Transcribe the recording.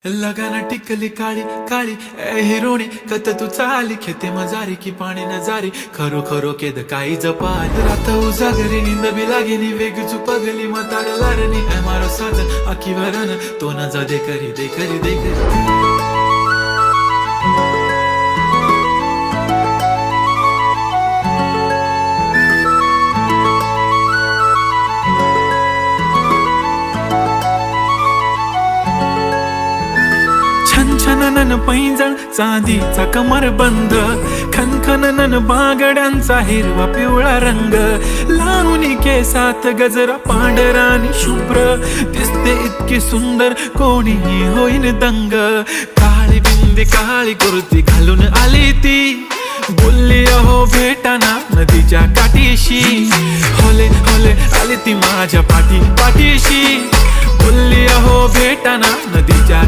लगाना टिकली काळी काळी ए हिरोणी कत तू चाली खेते मजारी की पाणी नजारी खरो खरो केद काही जपाल रात उजागरी निंद बी लागेनी वेग चुपगली मतार लारणी ए मारो साज आखी वरन तो न जा दे करी दे करी दे करी छनछनन पैंजण चांदीचा कमर बंद खनखनन बागड्यांचा हिरवा पिवळा रंग लावणी केसात गजरा पांढरा आणि शुभ्र दिसते इतकी सुंदर कोणीही होईन दंग काळी बिंदी काळी कुर्ती घालून आली ती बोलली अहो भेटाना नदीच्या काठीशी होले होले आली ती माझ्या पाठीशी बोलली अहो भेटाना नदीच्या